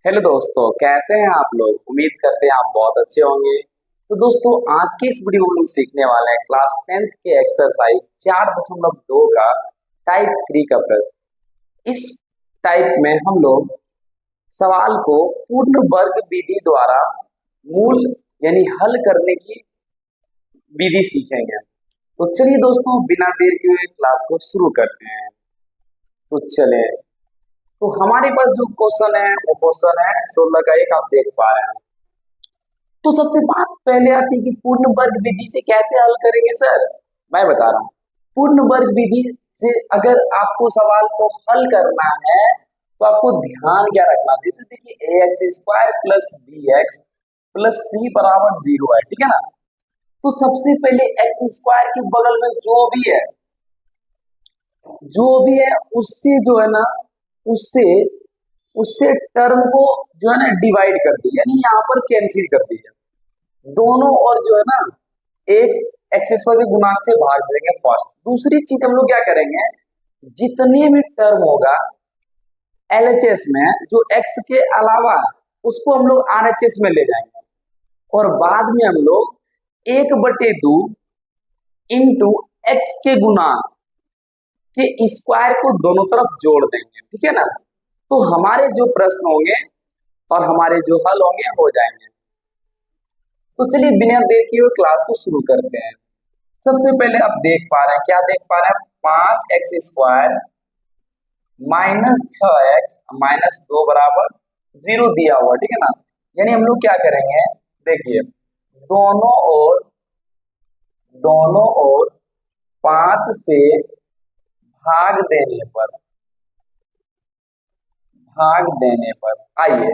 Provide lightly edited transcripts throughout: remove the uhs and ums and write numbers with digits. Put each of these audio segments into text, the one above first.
Hello दोस्तों, कैसे हैं आप लोग। उम्मीद करते हैं आप बहुत अच्छे होंगे। तो दोस्तों, आज की इस वीडियो में हम लोग सीखने वाले हैं क्लास 10th के एक्सरसाइज 4.2 का टाइप 3 का प्रश्न। इस टाइप में हम लोग सवाल को पूर्ण वर्ग विधि द्वारा मूल यानी हल करने की विधि सीखेंगे। तो चलिए दोस्तों, बिना देर किए हुए क्लास को शुरू करते हैं। तो चले, तो हमारे पास जो क्वेश्चन है वो क्वेश्चन है 16 का एक, आप देख पा रहे हैं। तो सबसे बात पहले आती है कि पूर्ण वर्ग विधि से कैसे हल करेंगे सर। मैं बता रहा हूँ, पूर्ण वर्ग विधि से अगर आपको सवाल को हल करना है तो आपको ध्यान क्या रखना, जैसे देखिए A x square plus B x plus C बराबर 0 है, ठीक है ना। तो सबसे पहले एक्स स्क्वायर के बगल में जो भी है उससे जो है ना, उससे उससे टर्म को जो है ना डिवाइड कर दी, यानी यहाँ पर कैंसिल कर दी दोनों, और जो है ना एक एक्स स्क्वायर के गुणांक से भाग देंगे फर्स्ट। दूसरी चीज हम लोग क्या करेंगे, जितने भी टर्म होगा एलएचएस में जो एक्स के अलावा है, उसको हम लोग आरएचएस में ले जाएंगे, और बाद में हम लोग 1/2 इंटू एक्स के गुणांक के स्क्वायर को दोनों तरफ जोड़ देंगे, ठीक है ना। तो हमारे जो प्रश्न होंगे और हमारे जो हल होंगे हो जाएंगे। तो चलिए बिना देर किए हुए क्लास को शुरू करते हैं। सबसे पहले आप देख पा रहे हैं, क्या देख पा रहे हैं, 5x² माइनस 6x माइनस 2 बराबर 0 दिया हुआ, ठीक है ना। यानी हम लोग क्या करेंगे, देखिए दोनों ओर 5 से भाग देने पर आइए,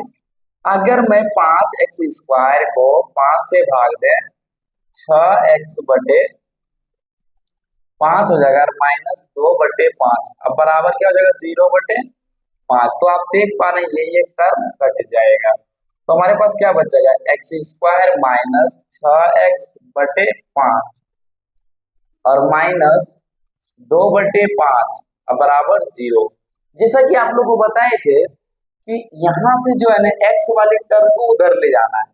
अगर मैं 5x² को 5 से भाग दे 6x/5 हो जाएगा, माइनस 2/5, अब बराबर क्या हो जाएगा 0/5। तो आप देख पा रहे हैं ये टर्म कट जाएगा, तो हमारे पास क्या बचेगा, x² माइनस 6x/5 और माइनस 2/5 अब बराबर 0। जैसा कि आप लोग को बताए थे कि यहाँ से जो है ना x वाले टर्म को उधर ले जाना है,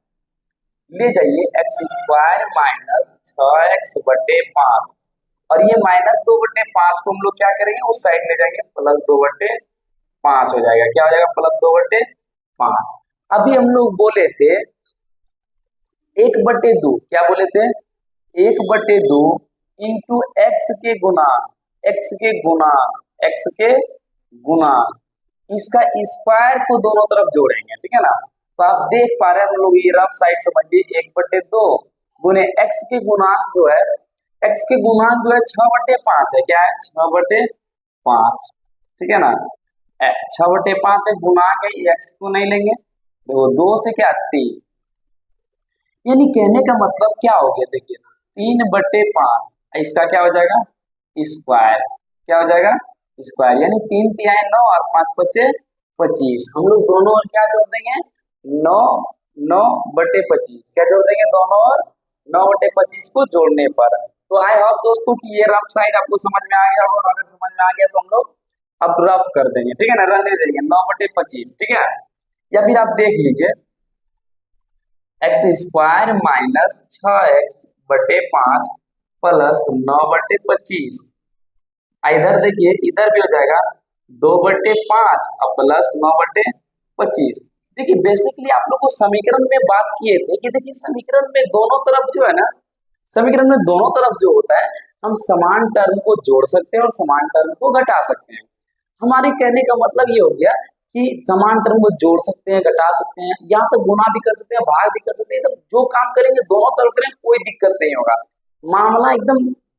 ले जाइए x² माइनस 6x/5 और ये माइनस 2/5 को हम लोग क्या करेंगे, उस साइड ले जाएंगे, प्लस 2/5 हो जाएगा। क्या हो जाएगा, प्लस 2/5। अभी हम लोग बोले थे 1/2, क्या बोले थे, 1/2 इंटू एक्स के गुणांक इसका स्क्वायर को दोनों तरफ जोड़ेंगे, ठीक है ना। तो आप देख पा रहे हैं, हम लोग ये रफ साइड समझिए, 1/2 गुने एक्स के गुणांक जो है, 6/5 है, क्या है 6/5, ठीक है ना। 6/5 है, गुणांक है, एक्स को नहीं लेंगे, तो 2 से क्या 3, यानी कहने का मतलब क्या हो गया, देखिए 3/5, इसका क्या हो जाएगा स्क्वायर, क्या हो जाएगा स्क्वायर, यानी 3 तिहाई 9 और 5 × 5 = 25। हम लोग दोनों ओर क्या जोड़ देंगे, 9/25, क्या जोड़ देंगे, दोनों ओर 9/25 को जोड़ने पर। तो आई होप दोस्तों कि ये रफ साइड आपको समझ में आ गया होगा, और अगर समझ में आ गया तो हम लोग अब रफ कर देंगे, ठीक है ना, रहने देंगे 9/25, ठीक है। या फिर आप देख लीजिए x² माइनस 6x/5 प्लस 9/25, इधर देखिए इधर भी हो जाएगा 2/5 और प्लस 9/25। देखिए बेसिकली आप लोग को समीकरण में बात किए थे कि देखिए समीकरण में दोनों तरफ जो है ना, समीकरण में दोनों तरफ जो होता है, हम समान टर्म को जोड़ सकते हैं और समान टर्म को घटा सकते हैं। हमारे कहने का मतलब ये हो गया कि समान टर्म को जोड़ सकते हैं, घटा सकते हैं, यहाँ तक गुना भी कर सकते हैं, भाग भी कर सकते हैं, तो जो काम करेंगे दोनों तरफ करेंगे, कोई दिक्कत नहीं होगा, मामला एकदम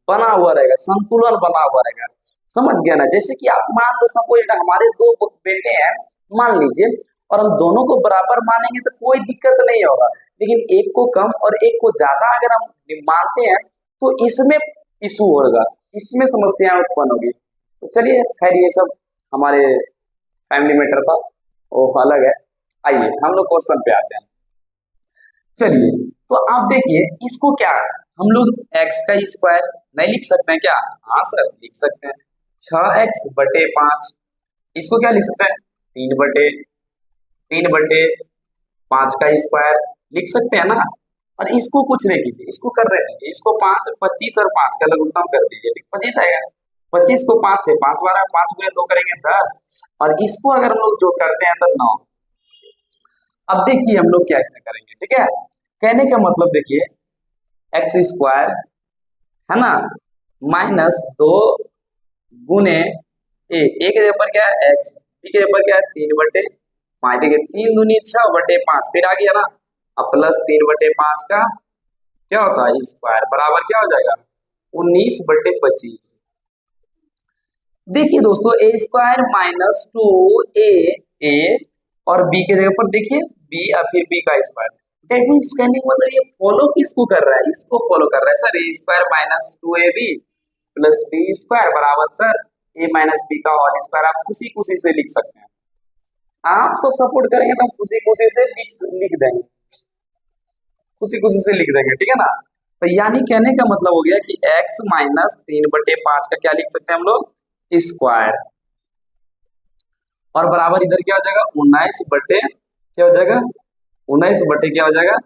बना हुआ रहेगा, संतुलन बना हुआ रहेगा। समझ गया ना। जैसे कि आप मान लो सपोज हमारे 2 बेटे हैं, मान लीजिए, और हम दोनों को बराबर मानेंगे तो कोई दिक्कत नहीं होगा, लेकिन एक को कम और एक को ज्यादा अगर हम मानते हैं तो इसमें इशू होगा, इसमें समस्याएं उत्पन्न होगी। तो चलिए खैर ये सब हमारे फैमिली मैटर का वो अलग है। आइए हम लोग क्वेश्चन पे आते हैं। चलिए तो आप देखिए इसको क्या हम लोग x का स्क्वायर नहीं लिख सकते हैं क्या, हाँ सर लिख सकते हैं, 6x/5, इसको क्या लिख सकते हैं 3/5, 3/5 का स्क्वायर लिख सकते हैं ना। और इसको कुछ नहीं कीजिए, इसको कर रहे थे, इसको 5 25 और 5 का लघुत्तम कर दीजिए, ठीक 25 आएगा। 25 को 5 से 5 बार 5 गुणे 2 करेंगे 10, और इसको अगर हम लोग जो करते हैं तो 9। अब देखिए हम लोग क्या ऐसे करेंगे, ठीक है। कहने का मतलब देखिए एक्स स्क्वायर है ना माइनस 2 गुने ए के ऊपर क्या है एक्स, बी के ऊपर क्या है 3/5। देखिए 3 दूनी 6/5 फिर आ गया ना। अब प्लस 3/5 का क्या होता है स्क्वायर बराबर क्या हो जाएगा 19/25। देखिए दोस्तों ए स्क्वायर माइनस 2 ए और बी के जगह पर देखिए बी और फिर बी का स्क्वायर। दैट मींस कहने का मतलब ये फॉलो किसको कर रहा है, इसको फॉलो कर रहा है sir. A square minus 2ab plus B square बराबर सर ए माइनस बी का होल स्क्वायर। आप खुशी खुशी से लिख सकते हैं, आप सब सपोर्ट करेंगे तो खुशी खुशी से लिख देंगे, खुशी खुशी से लिख देंगे, ठीक है ना। तो यानी कहने का मतलब हो गया कि x माइनस 3/5 का क्या लिख सकते हैं हम लोग स्क्वायर, और बराबर इधर क्या हो जाएगा 19 बटे क्या हो जाएगा 19 बटे क्या हो जाएगा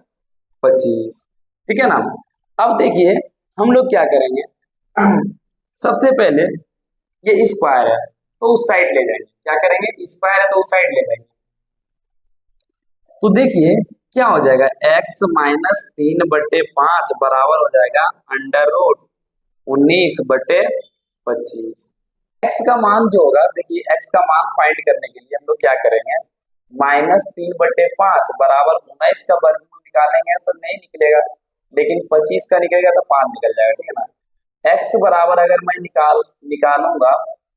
25, ठीक है ना। अब देखिए हम लोग क्या करेंगे सबसे पहले ये स्क्वायर है तो उस साइड ले जाएंगे, क्या करेंगे स्क्वायर है तो उस साइड ले जाएंगे। तो देखिए क्या हो जाएगा x माइनस 3/5 बराबर हो जाएगा अंडर रूट 19/25। x का मान जो होगा देखिए x का मान फाइंड करने के लिए हम लोग क्या करेंगे माइनस 3/5 बराबर 19 का वर्गमूल निकालेंगे तो नहीं निकलेगा, लेकिन 25 का निकलेगा तो 5 निकल जाएगा, ठीक है ना। x बराबर अगर मैं निकालूंगा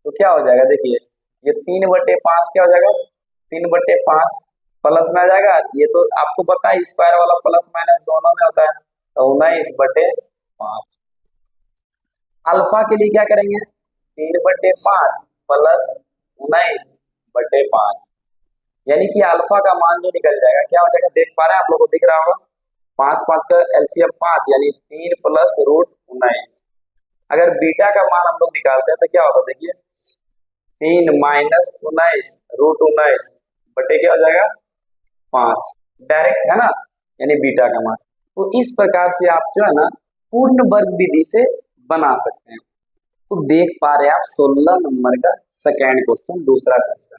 तो क्या हो जाएगा देखिए ये 3/5 क्या हो जाएगा 3/5 प्लस में आ जाएगा। ये तो आपको पता है स्क्वायर वाला प्लस माइनस दोनों में होता है, तो 19/5। अल्फा के लिए क्या करेंगे 3/5 प्लस 19/5, यानी कि अल्फा का मान जो निकल जाएगा क्या हो जाएगा देख पा रहे हैं आप लोग को, दिख रहा होगा 5 का एलसीएम 5 यानी 3 प्लस रूट 19। अगर बीटा का मान हम लोग निकालते हैं तो क्या होगा देखिए 3 माइनस 19 रूट 19 बटे क्या हो जाएगा 5 डायरेक्ट है ना, यानी बीटा का मान। तो इस प्रकार से आप जो है ना पूर्ण वर्ग विधि से बना सकते हैं। तो देख पा रहे हैं आप 16 नंबर का सेकेंड क्वेश्चन, दूसरा क्वेश्चन।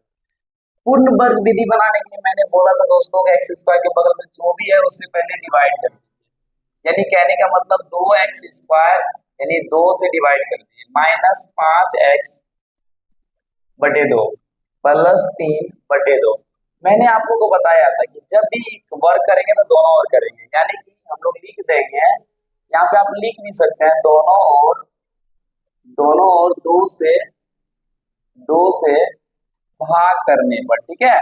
पूर्ण वर्ग विधि बनाने के लिए मैंने बोला था दोस्तों एक्स स्क्वायर के बगल में जो भी है उससे पहले डिवाइड कर दीजिए, यानी कहने का मतलब 2x स्क्वायर यानी 2 से डिवाइड कर दीजिए माइनस 5x/2 प्लस 3/2। मैंने आप लोगों को बताया था कि जब भी वर्क करेंगे तो दोनों ओर करेंगे, यानी कि हम लोग लिख देंगे यहाँ पे आप लिख भी सकते हैं दोनों ओर 2 से भाग करने पर, ठीक है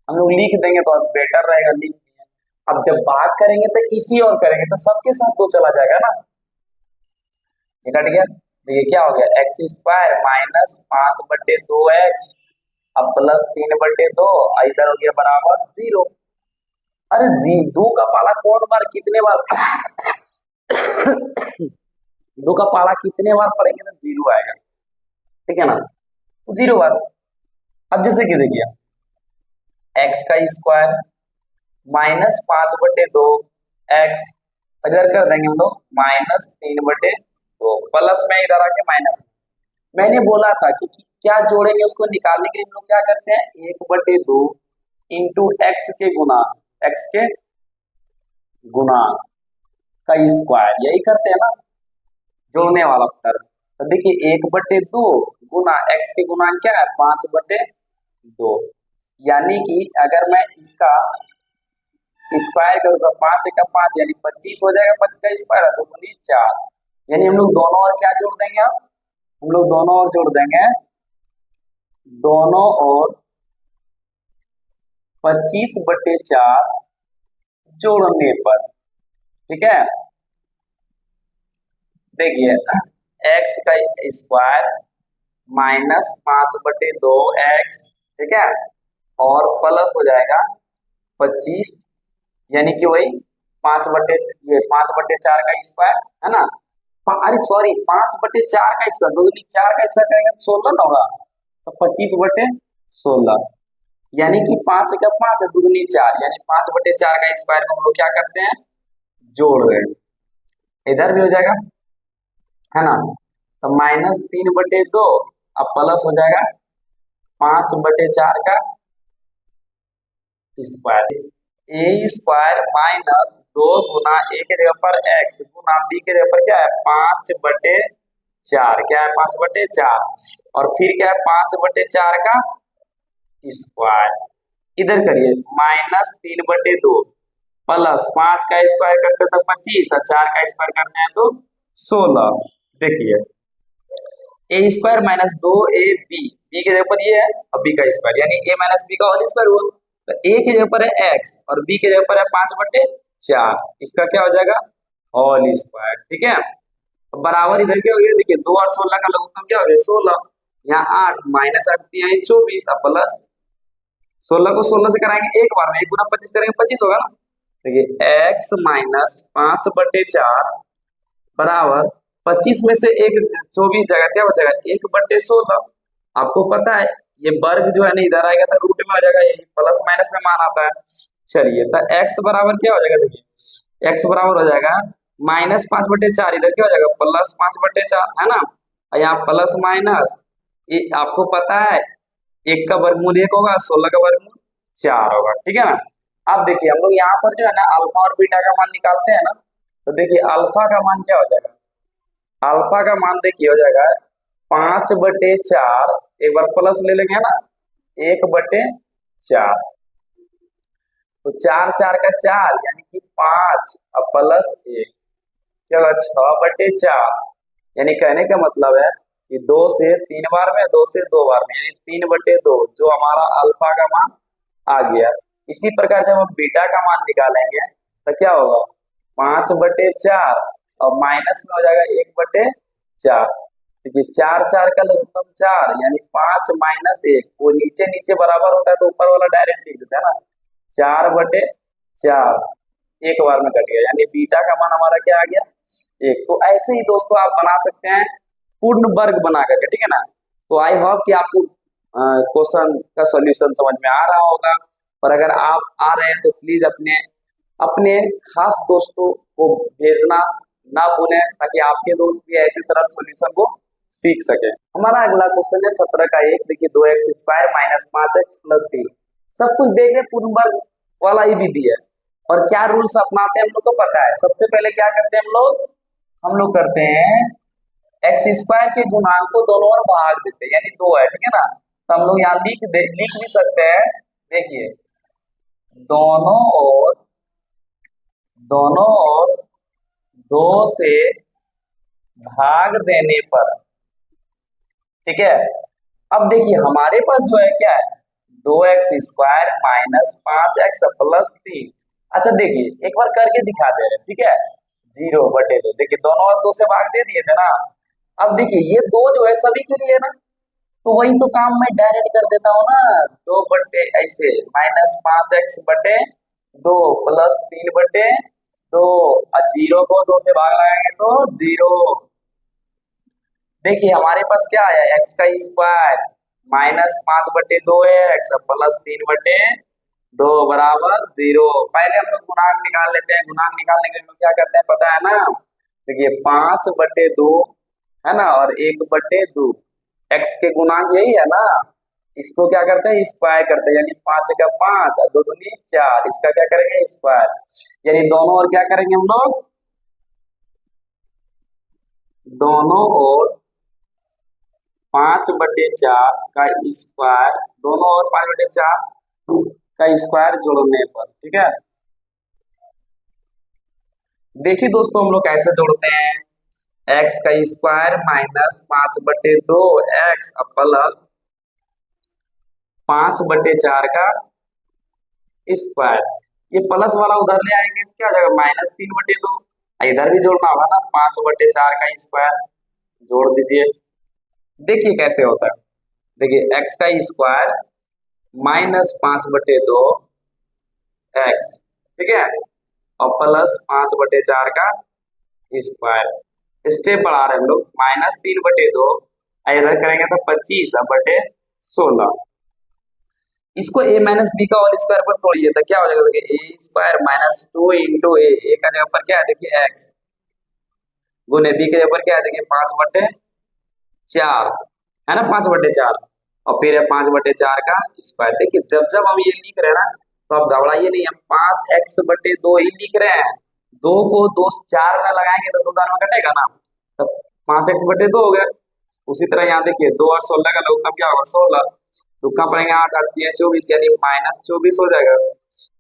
हम लोग लिख देंगे तो बेटर रहेगा लिख दिए। अब जब भाग करेंगे तो इसी और करेंगे तो सबके साथ 2 चला जाएगा ना, ये कट गया। तो ये क्या हो गया एक्स स्क्वायर माइनस 5/2x अब प्लस 3/2 इधर हो गया बराबर 0। अरे जी 2 का पाला कौन बार कितने बार 2 का पाला कितने बार पढ़ेंगे तो 0 आएगा, ठीक है ना, तो 0 बार। अब जैसे कि देखिए x का स्क्वायर माइनस 5/2 x इधर कर देंगे हम लोग माइनस 3/2 प्लस में इधर आके माइनस। मैंने बोला था कि क्या जोड़ेंगे उसको निकालने के लिए हम लोग क्या करते हैं 1/2 इंटू एक्स के गुना का स्क्वायर, यही करते हैं ना जोड़ने वाला कर। तो देखिए 1/2 गुना एक्स के गुणांक क्या है 5/2, यानी कि अगर मैं इसका स्क्वायर करूंगा 5 का 5 यानी 25 हो जाएगा, 25 का स्क्वायर है 2 दूनी 4, यानी हम लोग दोनों ओर क्या जोड़ देंगे हम लोग दोनों ओर जोड़ देंगे दोनों ओर 25/4 जोड़ने पर, ठीक है। देखिए x का स्क्वायर माइनस 5/2x, ठीक है, और प्लस हो जाएगा 25 यानी कि वही 5/4 का स्क्वायर है ना, अरे सॉरी 5/4 का स्क्वायर 2 दूनी 4 का स्क्वायर करेंगे तो 16 होगा, तो 25/16 यानी कि 5 का 5 दूनी 4, यानी 5/4 का स्क्वायर को हम लोग क्या करते हैं, जोड़ रहे हैं। इधर भी हो जाएगा, है ना। तो -3/2 अब प्लस हो जाएगा 5/4 का स्क्वायर। ए स्क्वायर माइनस 2 गुना ए के जगह पर एक्स गुना बी के जगह पर क्या है 5/4, क्या है 5/4, और फिर क्या है 5/4 का स्क्वायर। इधर करिए -3/2 प्लस 5 का स्क्वायर करते हैं तो 25 और 4 का स्क्वायर करते हैं तो 16। देखिए ए स्क्वायर माइनस 2ab, बी के जगह पर ये है और बी का स्क्वायर, यानी ए माइनस बी का होल स्क्वायर हुआ। तो ए के जगह पर है एक्स और बी के जगह पर है 5/4, इसका क्या हो जाएगा होल स्क्वायर। ठीक है, तो बराबर इधर क्या हो गया, देखिए 2 और 16 का लघुत्तम क्या हो गया 16, यहाँ 8 -8 24 और प्लस 16 को 16 से कराएंगे एक बार में, 1 गुना 25 करेंगे 25 होगा ना। देखिए x माइनस 5/4 बराबर 25 में से एक 24 जाएगा, क्या बचेगा 1/16। आपको पता है ये वर्ग जो है ना इधर आएगा तो रूट में आ जाएगा, यही प्लस माइनस में मान आता है। चलिए तो x बराबर क्या हो जाएगा, देखिए x बराबर हो जाएगा -5/4, इधर क्या हो जाएगा +5/4, है ना। और यहाँ प्लस माइनस, ये आपको पता है 1 का वर्गमूल 1 होगा, 16 का वर्गमूल 4 होगा। ठीक है ना। अब देखिए हम लोग यहाँ पर जो है ना अल्फा और बीटा का मान निकालते हैं ना, तो देखिए अल्फा का मान क्या हो जाएगा, अल्फा का मान देखिए हो जाएगा 5/4, एक बार प्लस ले लेंगे ना 1/4, तो 4 4 का 4 यानी कि 5 और प्लस 1 क्या होगा 6/4, यानी कहने का मतलब है कि 2 से 3 बार में 2 से 2 बार में, यानी 3/2 जो हमारा अल्फा का मान आ गया। इसी प्रकार जब हम बीटा का मान निकालेंगे तो क्या होगा 5/4 और माइनस में हो जाएगा 1/4। देखिए 4 4 का लघुत्तम 4, यानी 5 - 1, वो नीचे नीचे बराबर होता है तो ऊपर वाला डायरेक्ट लिख देते हैं ना, 4/4 एक बार में कट गया, यानी बीटा का मान हमारा क्या आ गया 1। तो ऐसे ही दोस्तों आप बना सकते हैं पूर्ण वर्ग बना करके। ठीक है ना। तो आई होप कि आपको क्वेश्चन का सॉल्यूशन समझ में आ रहा होगा, और अगर आप आ रहे हैं तो प्लीज अपने अपने खास दोस्तों को भेजना ना भूलें, ताकि आपके दोस्त भी ऐसे सरल सॉल्यूशन को सीख सके। हमारा अगला क्वेश्चन है 17 का 1, देखिए 2x² माइनस 5x प्लस 3, सब कुछ देख रहे पूर्ण वर्ग वाला ही विधि है। और क्या रूल्स अपनाते हैं हम लोग को पता है। सबसे पहले क्या करते हैं हम लोग करते हैं x² के गुणांक को दोनों ओर भाग देते हैं, यानी 2 है। ठीक है ना। तो हम लोग यहाँ लिख भी सकते हैं, देखिए दोनों ओर 2 से भाग देने पर, ठीक है। अब देखिए हमारे पास जो है क्या है 2x² माइनस 5x प्लस 3। अच्छा देखिए एक बार करके दिखा दे रहे हैं, ठीक है 0/2, देखिए दोनों ओर 2 से भाग दे दिए थे ना। अब देखिए ये 2 जो है सभी के लिए ना, तो वही तो काम मैं डायरेक्ट कर देता हूँ ना, 2 ऐसे -5x/2 प्लस 3/2, और 0 को 2 से भाग लगाएंगे तो 0। देखिए हमारे पास क्या आया x² माइनस 5/2x प्लस 3/2 बराबर 0। पहले हम लोग गुणांक निकाल लेते हैं, गुणांक निकालने के लिए हम लोग क्या करते हैं पता है ना, देखिए 5/2 है ना, और 1/2, x के गुणांक यही है ना, इसको क्या करते हैं स्क्वायर करते हैं, यानी 5 का 5 और 2 दूनी 4, इसका क्या करेंगे स्क्वायर, यानी दोनों ओर क्या करेंगे हम लोग, दोनों ओर 5/4 का स्क्वायर, दोनों ओर 5/4 का स्क्वायर जोड़ने पर। ठीक है, देखिए दोस्तों हम लोग कैसे जोड़ते हैं, x² माइनस 5/2x प्लस 5/4 का स्क्वायर, ये प्लस वाला उधर ले आएंगे क्या हो जाएगा -3/2, इधर भी जोड़ना होगा ना, 5/4 का स्क्वायर जोड़ दीजिए। देखिए कैसे होता है, देखिए x² माइनस 5/2x, ठीक है, और प्लस 5/4 का स्क्वायर। स्टेप बढ़ा रहे हैं हम लोग, -3/2 इधर करेंगे तो 25/16। इसको a माइनस बी का होल स्क्वायर पर तोड़िए तो क्या हो जाएगा, देखिए ए स्क्वायर माइनस टू इंटू ए का जगह पर क्या है देखिए एक्स, गुने बी के जगह पर क्या है देखिए 5/4 है ना, 5/4 और फिर है 5/4 का स्क्वायर। देखिए जब जब हम ये लिख रहे हैं ना तो आप घबराइए नहीं, हम 5x/2 ही लिख रहे हैं। दो को दो चार में लगाएंगे तो दो दान में कटेगा ना, तब 5x/2 हो गया। उसी तरह यहाँ देखिए 2 और 16 का लघुगणक क्या होगा 16, तुक्का पड़ेंगे 8 8 3 24 यानी -24 हो जाएगा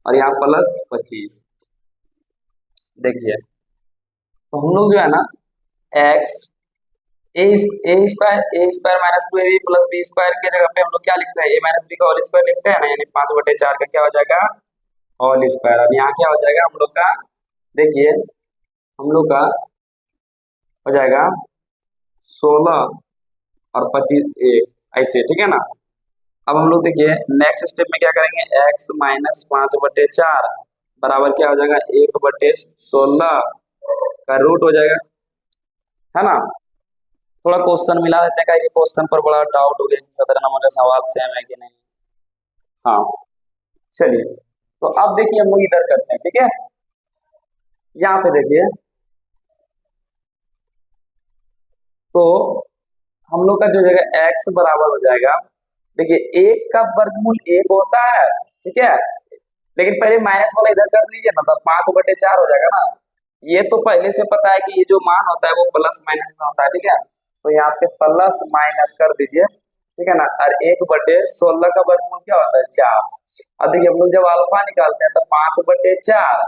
और यहाँ +25। देखिए तो हम लोग जो है ना x a square minus 2ab plus B square के जगह पे हम लोग क्या लिखते हैं, a माइनस बी का होल स्क्वायर लिखते हैं ना, यानी 5/4 का क्या हो जाएगा होल स्क्वायर। अब यहाँ क्या हो जाएगा हम लोग का, देखिए हम लोग का हो जाएगा 16 और 25 ऐसे, ठीक है ना। अब हम लोग देखिए नेक्स्ट स्टेप में क्या करेंगे, x माइनस 5/4 बराबर क्या हो जाएगा 1/16 का रूट हो जाएगा, है ना। थोड़ा क्वेश्चन मिला देते हैं, कि क्वेश्चन पर बड़ा डाउट हो गया कि 17 नंबर का सवाल सेम है कि नहीं। हाँ चलिए, तो अब देखिए हम लोग इधर करते हैं, ठीक है। यहाँ पे देखिए तो हम लोग का जो जगह x बराबर हो जाएगा, देखिए 1 का वर्गमूल 1 होता है, ठीक है, लेकिन पहले माइनस वाला इधर कर लीजिए ना, तो 5/4 हो जाएगा ना। ये तो पहले से पता है कि ये जो मान होता है वो प्लस माइनस में होता है, ठीक है। तो यहाँ पे प्लस माइनस कर दीजिए, ठीक है ना। और 1/16 का वर्गमूल क्या होता है 4। अब देखिए हम लोग जब अल्फा निकालते हैं तो 5/4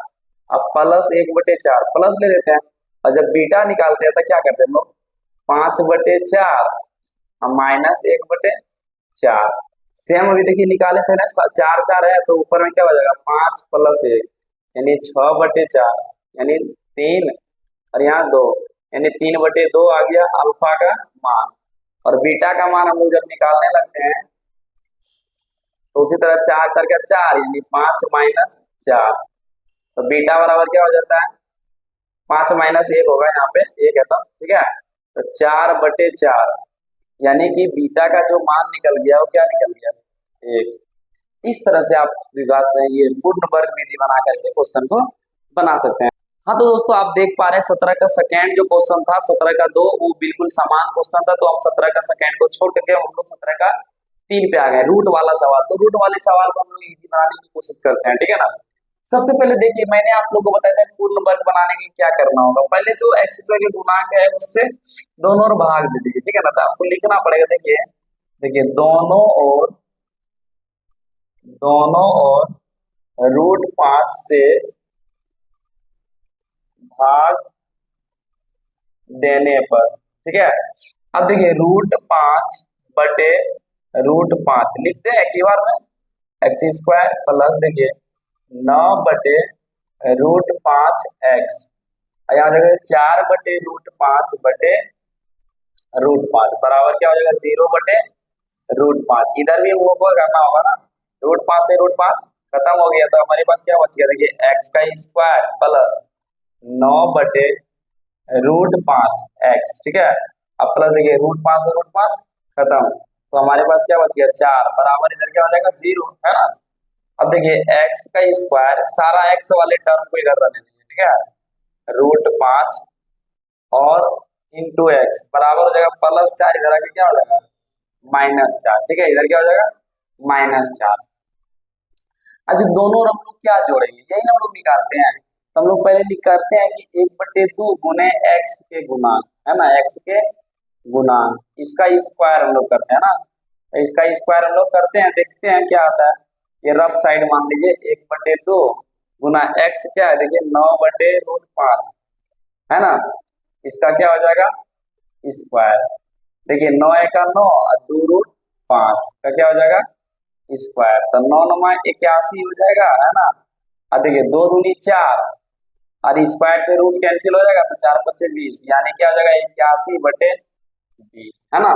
अब प्लस 1/4 प्लस ले लेते हैं, और जब बीटा निकालते हैं तो क्या करते हैं हम लोग 5/4 और -1/4। सेम अभी देखिए निकाले थे ना, 4 4 है तो ऊपर में क्या हो जाएगा 5 + 1 यानी 6/4 यानी 3 और यहाँ 2 यानी 3/2 आ गया अल्फा का मान। और बीटा का मान हम लोग जब निकालने लगते हैं तो उसी तरह 4 4 का 4 यानी 5 - 4, तो बीटा बराबर क्या हो जाता है 5 - 1 होगा, यहाँ पे 1 है तो ठीक है, तो 4/4 यानी कि बीटा का जो मान निकल गया वो क्या निकल गया 1। इस तरह से आप विभाग ये पूर्ण वर्ग विधि बना करके क्वेश्चन को बना सकते हैं। हाँ तो दोस्तों आप देख पा रहे हैं 17 का सेकेंड जो क्वेश्चन था 17 का 2 वो बिल्कुल समान क्वेश्चन था, तो हम 17 का सेकेंड को छोड़ करके हम लोग 17 का 3 पे आ गए, रूट वाला सवाल। तो रूट वाले सवाल को हम लोग इजी बनाने की कोशिश करते हैं, ठीक है ना। सबसे पहले देखिए मैंने आप लोगों को बताया था पूर्ण वर्ग बनाने के लिए क्या करना होगा, पहले जो एक्स स्क्वायर के गुणांक है उससे दोनों ओर भाग दे दीजिए, ठीक है ना। तो आपको लिखना पड़ेगा, देखिए देखिए दोनों ओर √5 से भाग देने पर, ठीक है। अब देखिए √5 लिखते हैं एक ही बार में, x² प्लस देखिए 9/√5x, यहाँ देखिए 4/√5 बराबर क्या हो जाएगा 0/√5। इधर भी वो करना होगा ना, √5 से √5 खत्म हो गया तो हमारे पास क्या बच गया, देखिए x² प्लस 9/√5x, ठीक है। अब प्लस देखिए √5 से √5 खत्म, तो हमारे पास क्या बच गया 4 बराबर इधर क्या हो जाएगा 0, है ना। अब देखिए x² सारा x वाले टर्म को इधर रहने दीजिए, ठीक है, √5 और इंटू एक्स बराबर हो जाएगा +4, इधर आके क्या हो जाएगा -4, ठीक है, इधर क्या हो जाएगा -4। अभी दोनों हम लोग क्या जोड़ेंगे यही हम लोग निकालते हैं, तो हम लोग पहले करते हैं कि 1/2 गुने x के गुणांक, है ना, x के गुणांक, इसका स्क्वायर हम लोग करते हैं ना, तो इसका स्क्वायर हम लोग करते हैं, देखते हैं क्या आता है। ये रफ साइड मान लीजिए 1/2 गुना x क्या है देखिए 9/√5, है ना, इसका क्या हो जाएगा स्क्वायर। देखिए 9 × 9 और 2√5 का क्या हो जाएगा स्क्वायर, तो 9 9 81 हो जाएगा, है ना। और देखिए 2 दूनी 4 और स्क्वायर से रूट कैंसिल हो जाएगा, तो 4 × 5 = 20 यानी क्या हो जाएगा 81/20, है ना।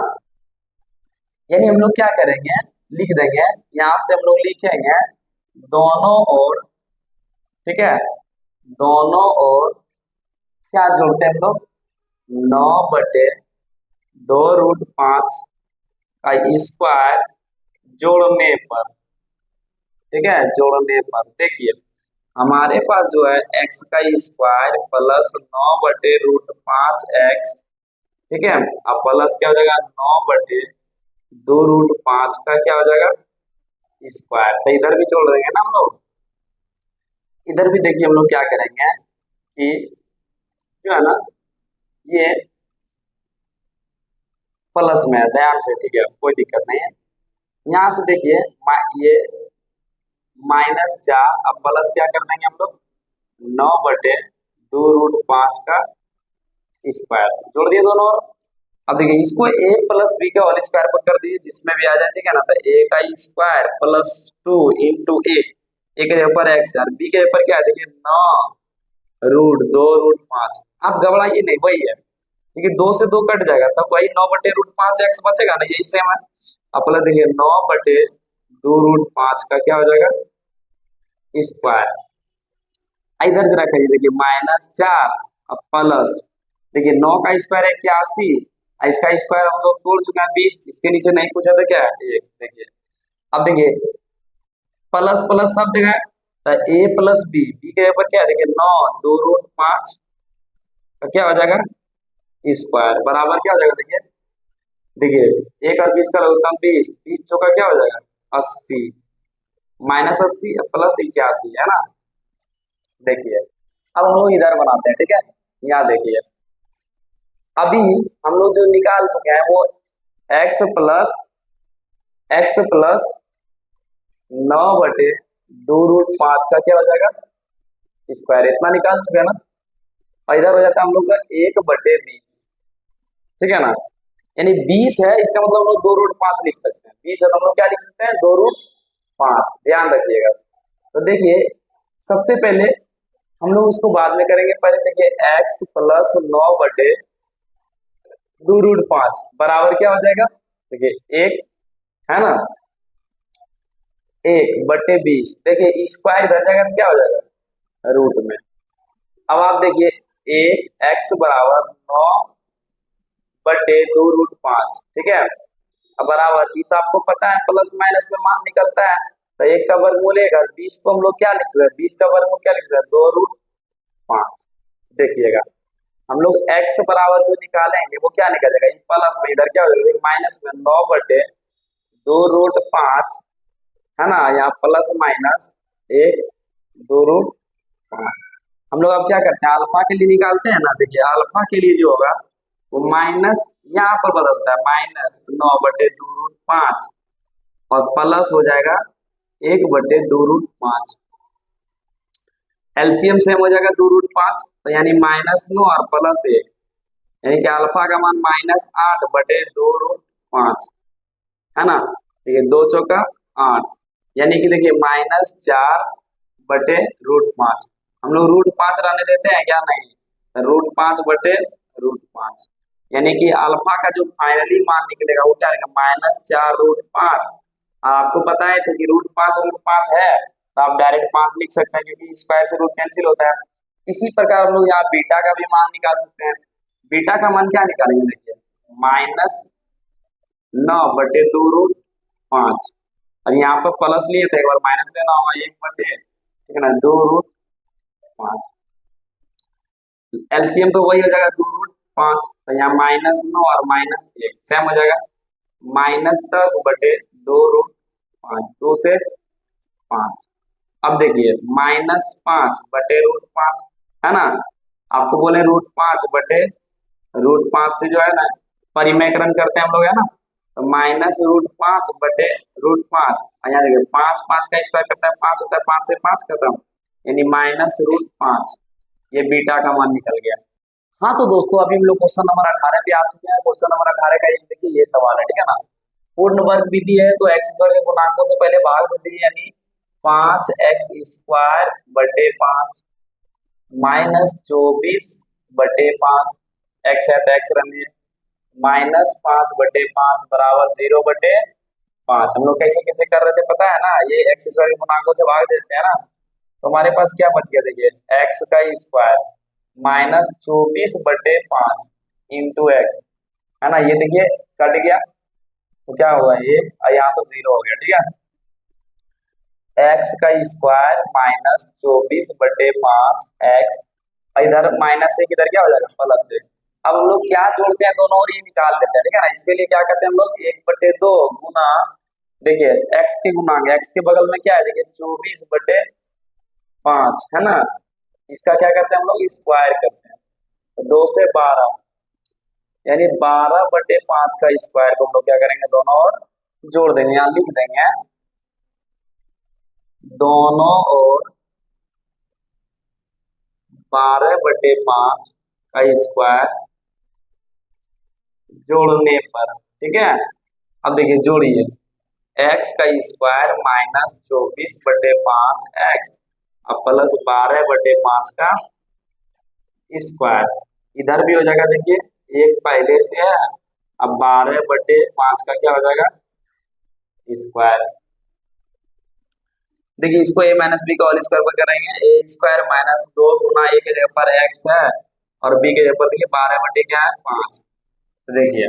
यानी हम लोग क्या करेंगे लिख देंगे, यहाँ से हम लोग लिखेंगे दोनों ओर, ठीक है, दोनों ओर क्या जोड़ते हैं हम लोग 9/2√5 का स्क्वायर जोड़ने पर, ठीक है, जोड़ने पर देखिए हमारे पास जो है एक्स का स्क्वायर प्लस 9/√5 एक्स, ठीक है, अब प्लस क्या हो जाएगा 9/2√5 का क्या हो जाएगा स्क्वायर। तो इधर भी जोड़ देंगे ना हम लोग। इधर भी देखिए हम लोग क्या करेंगे कि जो है ना ये प्लस में है, ध्यान से, ठीक है, कोई दिक्कत नहीं है। यहाँ से देखिए ये -4, अब प्लस क्या कर देंगे हम लोग 9/2√5 का स्क्वायर, जोड़ दिए दोनों। अब देखिए इसको a प्लस बी का होल स्क्वायर पर कर दिए, जिसमें भी आ जाए, ठीक है ना। तो a का स्क्वायर प्लस 2 इंटू ए के ऊपर एक्स और बी के ऊपर क्या है देखिए 9√2√5। आप घबराइए नहीं, वही है, क्योंकि 2 से 2 कट जाएगा तब वही 9/√5 एक्स बचेगा ना, यही सेम है। अब प्लस देखिए 9/2√5 का क्या हो जाएगा स्क्वायर। इधर जरा करिए देखिए -4 अब प्लस देखिए 9 का स्क्वायर है 81, इसका स्क्वायर हम लोग तोड़ चुके हैं 20, इसके नीचे नहीं पूछा था क्या है 1। देखिए अब देखिए प्लस प्लस सब जगह है, तो a प्लस बी, बी के ऊपर क्या है देखिए 9/2√5 का क्या हो जाएगा स्क्वायर बराबर क्या हो जाएगा देखिए देखिए 1 और 20 का लघुत्तम 20, 20 चौका क्या हो जाएगा 80, -80 प्लस 81 है ना। देखिए अब हम लोग इधर बनाते हैं, ठीक है, यहाँ देखिए अभी हम लोग जो निकाल चुके हैं वो x प्लस 9/2√5 का क्या हो जाएगा स्क्वायर, इतना निकाल चुके हैं ना। और इधर हो जाता है हम लोग का 1/20, ठीक है ना, यानी 20 है, इसका मतलब हम लोग 2√5 लिख सकते हैं। 20 है तो हम लोग क्या लिख सकते हैं 2√5, ध्यान रखिएगा। तो देखिए सबसे पहले हम लोग उसको बाद में करेंगे, पहले देखिए x प्लस 9/2√5 बराबर क्या हो जाएगा देखिए 1 है ना, 1/20। देखिए स्क्वायर इधर जाएगा तो क्या हो जाएगा रूट में। अब आप देखिए x बराबर 9/2√5, ठीक है, अब बराबर ये तो आपको पता है प्लस माइनस में मान निकलता है, तो 1 का वर्गमूल 1 और 20 को हम लोग क्या लिख सकते हैं 20 का वर्गमूल क्या लिख सकते हैं 2√5। देखिएगा हम लोग x बराबर जो निकालेंगे वो क्या निकलेगा, ये प्लस में इधर क्या हो जाएगा माइनस में 9/2√5 है ना, यहाँ प्लस माइनस 1/2√5। हम लोग अब क्या करते हैं अल्फा के लिए निकालते हैं ना। देखिए अल्फा के लिए जो होगा वो माइनस यहाँ पर बदलता है -9/2√5 और प्लस हो जाएगा 1/2√5। एलसीएम सेम हो जाएगा 2√5, तो यानी -9 और +1, यानी कि अल्फा का मान -8/2√5 है ना। देखिए 2 चौका 8, यानी कि देखिए -4/√5। हम लोग √5 रहने देते हैं क्या, नहीं, तो √5/√5, यानी कि अल्फा का जो फाइनली मान निकलेगा वो क्या रहेगा -4√5। आपको पता है कि √5 है, तो आप डायरेक्ट 5 लिख सकते हैं क्योंकि स्क्वायर से रूट कैंसिल होता है। इसी प्रकार हम लोग यहाँ बीटा का भी मान निकाल सकते हैं। बीटा का मान क्या निकालेंगे देखिए -9/2√5, और यहाँ पर प्लस लिए थे, एक बार माइनस लेना होगा 1/, ठीक है ना, 2√5। एलसीएम तो वही हो जाएगा 2√5, तो यहाँ -9 और -1 सेम हो जाएगा -10/2√5, 2 से 5। अब देखिए -5/√5 है ना, आपको बोले √5/√5 से जो है ना परिमेयकरण करते हैं हम लोग है ना, तो -√5/√5, यहाँ देखिए 5 5 का स्क्वायर करता है 5 होता है, 5 से 5 खत्म, यानी -√5। ये बीटा का मान निकल गया। हाँ तो दोस्तों अभी हम लोग क्वेश्चन नंबर 18 पे आ चुके हैं। क्वेश्चन नंबर 18 का देखिए ये सवाल है, ठीक है ना, पूर्ण वर्ग विधि है, तो एक्स वर्ग के गुणांकों से पहले भाग दे दिए, यानी 5x² / 5 -24/5 एक्स है तो एक्स रहने -5/5 बराबर 0/5। हम लोग कैसे कैसे कर रहे थे पता है ना, ये एक्स स्क्वायर के गुणांकों से भाग देते हैं ना, तो हमारे पास क्या बच गया देखिए एक्स का स्क्वायर -24/5 इंटू एक्स है ना, ये देखिए कट गया तो क्या हुआ ये, यहाँ तो 0 हो गया, ठीक है। एक्स का स्क्वायर माइनस 24/5 एक्स, इधर माइनस से इधर क्या हो जाएगा प्लस से। अब हम लोग क्या जोड़ते हैं दोनों और ये निकाल लेते हैं, ठीक है ना। इसके लिए क्या करते हैं हम लोग 1/2 गुना, देखिए एक्स की गुणांक, एक्स के बगल में क्या है देखिए 24/5 है ना, इसका क्या करते हैं हम लोग स्क्वायर करते हैं, तो 2 से 12 यानी 12/5 का स्क्वायर को हम लोग क्या करेंगे दोनों और जोड़ देंगे, यहाँ लिख देंगे दोनों और 12/5 का स्क्वायर जोड़ने पर, ठीक है। अब देखिए जोड़िए, एक्स का स्क्वायर माइनस 24/5 एक्स अब प्लस 12/5 का स्क्वायर, इधर भी हो जाएगा देखिए एक पहले से है, अब 12/5 का क्या हो जाएगा स्क्वायर। देखिए इसको a माइनस बी का होल स्क्वायर पर करेंगे, ए स्क्वायर माइनस 2 गुना ए के जगह पर एक्स है और बी के जगह पर देखिए 12 क्या है 5, तो देखिए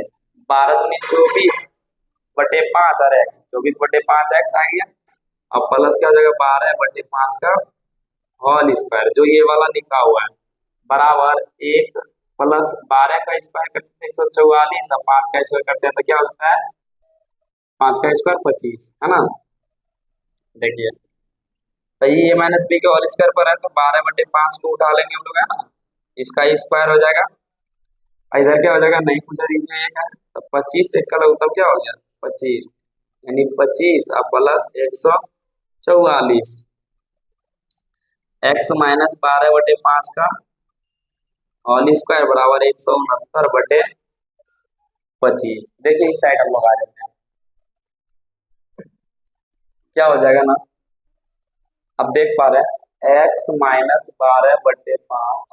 12 दूनी 24/5 और एक्स 24/5 एक्स आ गया, अब प्लस क्या हो जाएगा 12/5 का होल स्क्वायर जो ये वाला लिखा हुआ है बराबर 1 प्लस 12 का स्क्वायर करते हैं 144 और 5 का स्क्वायर करते हैं तो क्या होता है 5 का स्क्वायर 25 है ना। देखिए तो ये माइनस बी के होल स्क्वायर पर है तो 12/5 को उठा लेंगे हम लोग है ना, इसका स्क्वायर हो जाएगा, इधर क्या हो जाएगा नहीं पूछा दीजिए एक है तो 25 से कल तब क्या हो गया 25 यानी 25 अब प्लस 144 एक्स माइनस 12/5 का होल स्क्वायर बराबर 169/25। देखिए इस साइड हम लोग आ जाते हैं, क्या हो जाएगा ना, अब देख पा रहे हैं एक्स माइनस 12/5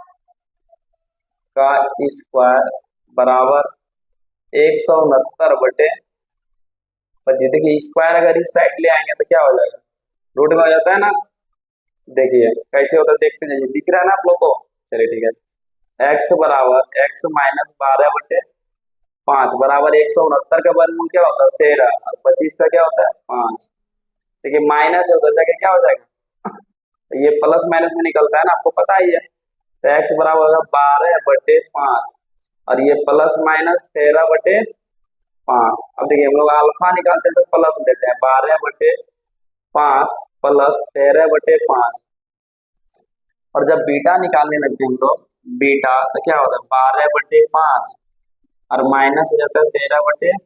का स्क्वायर बराबर 169/25। देखिए स्क्वायर अगर इस साइड ले आएंगे तो क्या हो जाएगा रूट में हो जाता है ना। देखिए कैसे होता है देखते जाइए, दिख रहा है ना आप लोग को, चलिए ठीक है। एक्स बराबर एक्स माइनस 12/5 बराबर 169 का वर्गमूल क्या होता है 13 और 25 का क्या होता है 5। देखिए माइनस है उधर जाके क्या हो जाएगा तो ये प्लस माइनस में निकलता है ना आपको पता ही है, तो एक्स बराबर होगा 12/5 और ये प्लस माइनस 13/5। अब देखिए हम लोग अल्फा निकालते हैं तो प्लस लेते हैं 12/5 प्लस 13/5 और जब बीटा निकालने लगते हैं हम लोग बीटा तो क्या होता है 12/5 और माइनस हो जाता है 13/5।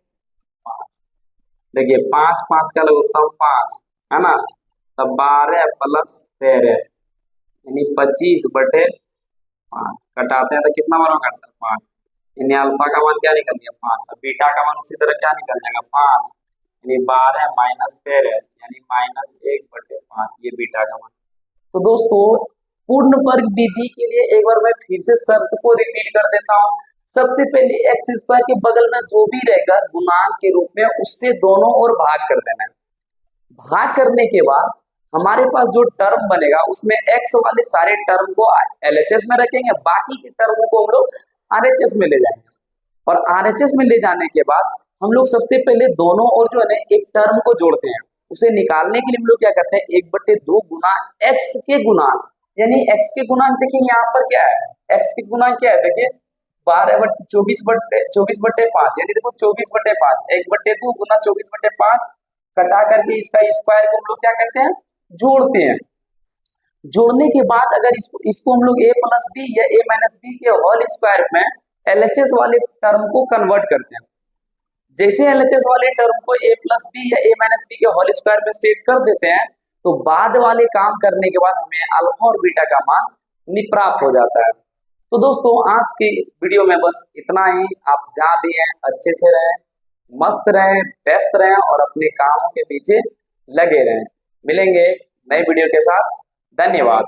देखिए 5 5 का लगता है 5 है ना, तब 12 प्लस 13 यानी 25/5 कटाते हैं तो कितना मान करता है 5, यानी अल्फा का मान क्या निकल गया 5 और बीटा का मान उसी तरह क्या निकल जाएगा 5 यानी 12 माइनस 13 यानी -1/5 ये बीटा का मान। तो दोस्तों पूर्ण वर्ग विधि के लिए एक बार मैं फिर से शर्त को रिपीट कर देता हूँ। सबसे पहले एक्स स्क्वायर के बगल में जो भी रहेगा गुणांक के रूप में उससे दोनों ओर भाग कर देना है। भाग करने के बाद हमारे पास जो टर्म बनेगा उसमें एक्स वाले सारे टर्म को एलएचएस में रखेंगे, बाकी के टर्म को हम लोग आरएचएस में ले जाएंगे और आरएचएस में ले जाने के बाद हम लोग सबसे पहले दोनों ओर जो है ना एक टर्म को जोड़ते हैं। उसे निकालने के लिए हम लोग क्या करते हैं 1/2 गुना एक्स के गुणांक, यानी एक्स के गुणांक देखिए यहाँ पर क्या है एक्स के गुणांक क्या है देखिए 24/5 यानी देखो 24/5 1/2 गुना 24/5 कटा करके इसका स्क्वायर को हम लोग क्या करते हैं जोड़ते हैं। जोड़ने के बाद अगर इसको हम लोग a प्लस बी या a माइनस बी के होल स्क्वायर में एलएचएस वाले टर्म को कन्वर्ट करते हैं। जैसे एलएचएस वाले टर्म को a प्लस बी या a माइनस बी के होल स्क्वायर में सेट कर देते हैं तो बाद वाले काम करने के बाद हमें अल्फा और बीटा का मान प्राप्त हो जाता है। तो दोस्तों आज की वीडियो में बस इतना ही। आप जहाँ भी हैं अच्छे से रहें, मस्त रहें, व्यस्त रहें और अपने कामों के पीछे लगे रहें। मिलेंगे नई वीडियो के साथ, धन्यवाद।